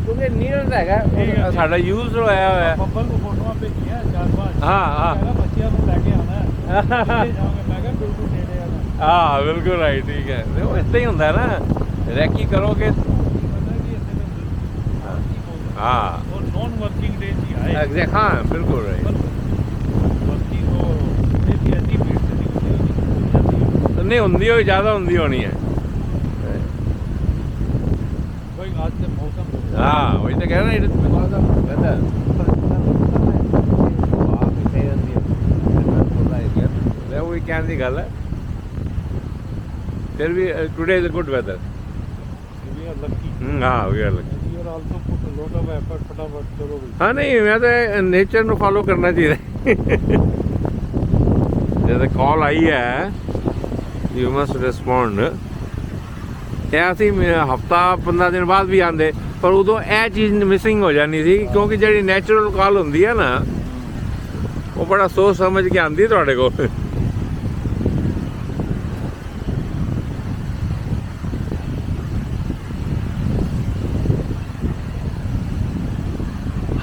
ਕਿਉਂਕਿ ਨੀਅਰ ਹੈਗਾ ਸਾਡਾ ਯੂਜ਼ ਹੋਇਆ ਹੋਇਆ। ਬੱਬਲ ਨੂੰ ਫੋਟੋਆਂ ਭੇਜੀਆਂ 4-5। ਹਾਂ ਬੱਚਿਆਂ ਨੂੰ ਲੈ ਕੇ ਆਉਣਾ ਮੈਂ ਕਿਹਾ ਬਿਲਕੁਲ ਨੇੜੇ ਆਣਾ। ਹਾਂ ਬਿਲਕੁਲ ਰਾਈਟ, ਠੀਕ ਹੈ। ਉਹ ਇੱਦਾਂ ਹੀ ਹੁੰਦਾ ਨਾ, ਰੈਕੀ ਕਰੋਗੇ। हाँ और नॉन वर्किंग डे ही आए एग्जैक्ट, हाँ बिल्कुल राइट। वर्किंग हो ऐसी ऐसी भीड़ से निकलती नहीं होंगी, हो ज़्यादा होंगी होनी है भाई। आज से मौसम हाँ वही तो कह रहा है वो कहने की गल है। फिर भी today is a good weather. We are lucky. हाँ we are lucky. also put a lot of effort फटाफट चलो भाई। हाँ नहीं, मैं तो नेचर ਨੂੰ फॉलो करना चाहिए। जैसे कॉल आई है यू मस्ट रिस्पोंड। ਇਹ ਅਸੀਂ ਹਫਤਾ 15 ਦਿਨ ਬਾਅਦ ਵੀ ਆਂਦੇ, ਪਰ ਉਦੋਂ ਇਹ ਚੀਜ਼ ਮਿਸਿੰਗ ਹੋ ਜਾਂਦੀ ਸੀ, ਕਿਉਂਕਿ ਜਿਹੜੀ ਨੈਚੁਰਲ ਕਾਲ ਹੁੰਦੀ ਹੈ ਨਾ, ਉਹ ਬੜਾ ਸੋਚ ਸਮਝ ਕੇ ਆਂਦੀ ਤੁਹਾਡੇ ਕੋਲ।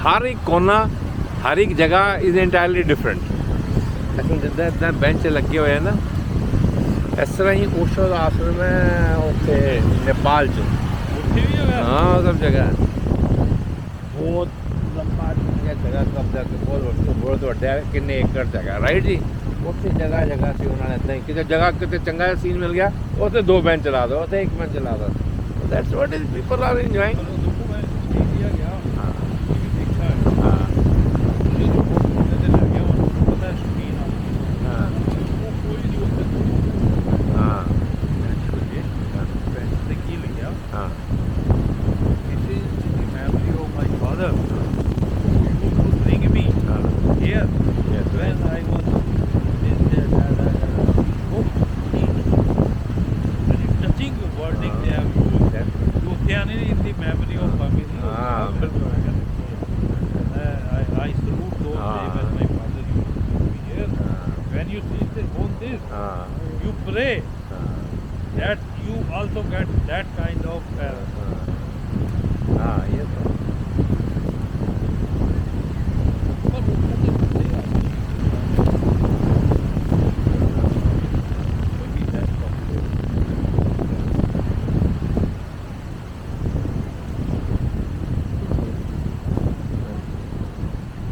हर एक कोना, हर एक जगह इज़ इंटायरली डिफरेंट। ਅਸੀਂ ਜਿੱਦਾਂ ਇੱਦਾਂ ਬੈਂਚ ਲੱਗੇ ਹੋਏ ਆ ਨਾ, ਇਸ ਤਰ੍ਹਾਂ ਹੀ ਓਸ਼ੋ ਦਾ ਆਸ਼ਰਮ ਹੈ ਉੱਥੇ ਨੇਪਾਲ 'ਚ। ਉੱਥੇ ਵੀ ਹੈਗਾ? ਹਾਂ ਸਭ ਜਗ੍ਹਾ ਬਹੁਤ ਲੰਬਾ ਜਗ੍ਹਾ ਕਬਜ਼ਾ ਬਹੁਤ ਵੱਡਾ ਹੈ, ਕਿੰਨੇ ਏਕੜ ਜਗ੍ਹਾ, ਰਾਈਟ ਜੀ। ਉੱਥੇ ਜਗ੍ਹਾ ਜਗ੍ਹਾ ਸੀ ਉਹਨਾਂ ਨੇ ਇੱਦਾਂ ਹੀ, ਕਿਤੇ ਜਗ੍ਹਾ ਕਿਤੇ ਚੰਗਾ ਸੀਨ ਮਿਲ ਗਿਆ ਉੱਥੇ 2 ਬੈਂਚ ਲਾ ਦਿਓ, ਉੱਥੇ 1 ਬੈਂਚ ਲਾ ਦਿਓ। That's what is people are enjoying. You pray that you also get that kind of yes.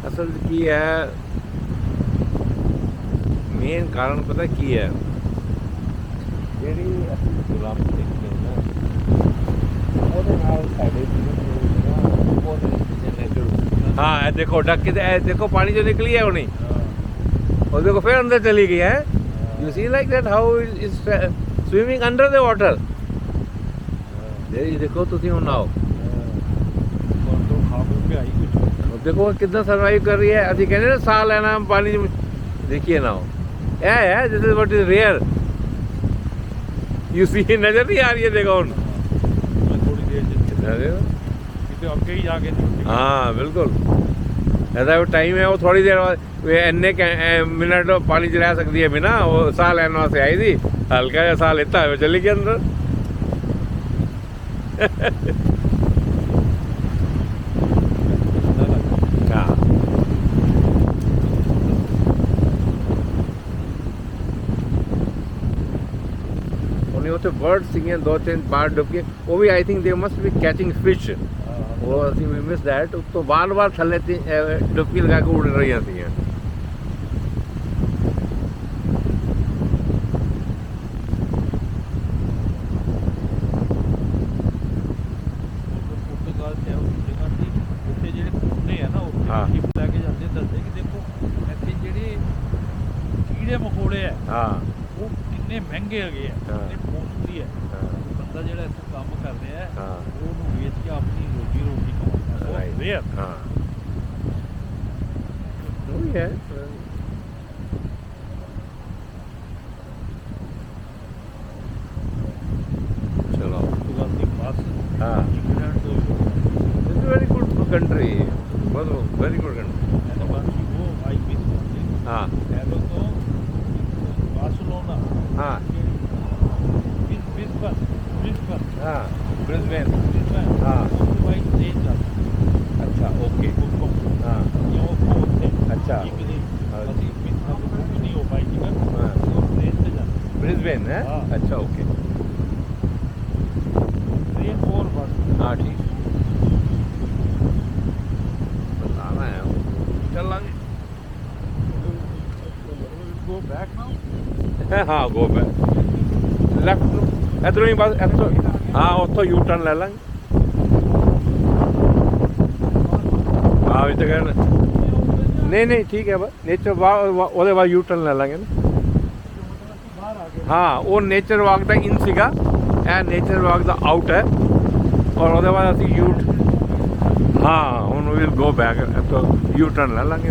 असल की है मेन कारण पता की है, ਜਿਹੜੀ ਅਸੀਂ ਗੁਲਾਮੀ ਦੇਖਦੇ ਹਾਂ ਨਾ, ਉਹਦੇ ਨਾਲ ਸਾਡੇ हाँ देखो डक के देखो पानी जो निकली है वो नहीं, और देखो फिर अंदर चली गई है। You see like that how is swimming under the water. देखो तुम हूँ नाओ देखो कितना सर्वाइव कर रही है। अभी कहते ना साह लेना पानी, देखिए नाओ यह है this is what is rare. You see नजर नहीं आ रही है, देखो थोड़ी देर अगे ही जाके। हाँ बिल्कुल ऐसा वो टाइम है, वो थोड़ी देर बाद इन्ने मिनट पानी च रह सकती है बिना, वो साह लैन वास्ते आई थी, हल्का जहा साह लेता है वो चली गई अंदर। हाँ ਉੱਥੇ ਬਰਡ ਸੀਗੀਆਂ 2-3 ਬਾਹਰ ਡੁੱਬ ਕੇ, ਉਹ ਵੀ I think they must be catching fish. ਉਹ ਅਸੀਂ ਮਿਸ ਦੈਟ, ਉਸ ਤੋਂ ਬਾਰ-ਬਾਰ ਥੱਲੇ ਡੁਬਕੀ ਲਗਾ ਕੇ ਉੱਡ ਰਹੀਆਂ ਸੀਗੀਆਂ। ਪੁਰਤਗਾਲ ਤੇ ਜਗ੍ਹਾ ਸੀ ਉੱਥੇ ਜਿਹੜੇ ਕੋਨੇ ਆ ਨਾ, ਉੱਥੇ ਸ਼ਿਪ ਲੈ ਕੇ ਜਾਂਦੇ, ਦੱਸਦੇ ਕਿ ਦੇਖੋ ਇੱਥੇ ਜਿਹੜੇ ਕੀੜੇ ਮਕੌੜੇ ਆ ਹਾਂ ਉਹ ਕਿੰਨੇ ਮਹਿੰਗੇ ਹੈਗੇ ਆ, ਮੋਸਟਲੀ ਹੈ ਬੰਦਾ ਜਿਹੜਾ ਇੱਥੇ ਕੰਮ ਕਰ ਰਿਹਾ ਹੈ ਉਹਨੂੰ ਵੇਚ ਕੇ ਆਪਣੀ ਰੋਜੀ ਕਮਾਉਂਦਾ ਹੈ। ਰੇਅਰ हाँ वही है। चलो पुर्तगाल की बस हाँ इंग्लैंड तो इट्स वेरी गुड कंट्री, बहुत वेरी गुड कंट्री। मैंने बाकी वो आई मिस हाँ पहले तो बार्सिलोना हाँ ब्रिस्बेन हाँ ब्रिस्बेन हाँ हाँ ट्रेन जाती ਹਾਂ ਗੋ ਬੈਕ ਲੈਫਟ ਨੂੰ ਇਧਰੋਂ ਹੀ ਬਸ ਇੱਥੋਂ ਹਾਂ ਉੱਥੋਂ ਯੂ ਟਰਨ ਲੈ ਲਾਂਗੇ ਹਾਂ ਵੀ ਤਾਂ ਕਹਿਣਾ ਨਹੀਂ ਨਹੀਂ ਠੀਕ ਹੈ ਬਸ ਨੇਚਰ ਵਾਕ ਉਹਦੇ ਬਾਅਦ ਯੂ ਟਰਨ ਲੈ ਲਾਂਗੇ ਨਾ ਹਾਂ ਉਹ ਨੇਚਰ ਵਾਕ ਦਾ ਇਨ ਸੀਗਾ ਇਹ ਨੇਚਰ ਵਾਕ ਦਾ ਆਊਟ ਹੈ ਔਰ ਉਹਦੇ ਬਾਅਦ ਅਸੀਂ ਯੂ ਹਾਂ ਹੁਣ ਵਿਲ ਗੋ ਬੈਕ ਇੱਥੋਂ ਯੂ ਟਰਨ ਲੈ ਲਾਂਗੇ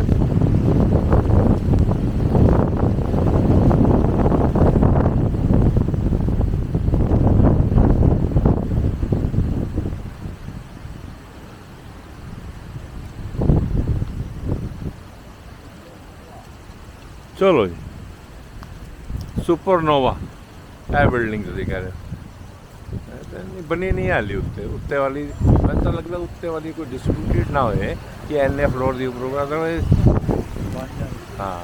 ਚਲੋ ਜੀ ਸੁਪਰਨੋਵਾ ਇਹ ਬਿਲਡਿੰਗ ਤੁਸੀਂ ਕਹਿ ਰਹੇ ਨਹੀਂ ਬਣੀ ਨਹੀਂ ਹਾਲੀ ਉੱਤੇ ਵਾਲੀ ਮੈਨੂੰ ਤਾਂ ਲੱਗਦਾ ਉੱਤੇ ਵਾਲੀ ਕੋਈ ਡਿਸਟ੍ਰੀਬਿਊਟਡ ਨਾ ਹੋਏ ਕਿ ਇੰਨੇ ਫਲੋਰ ਦੀ ਉੱਪਰ ਹਾਂ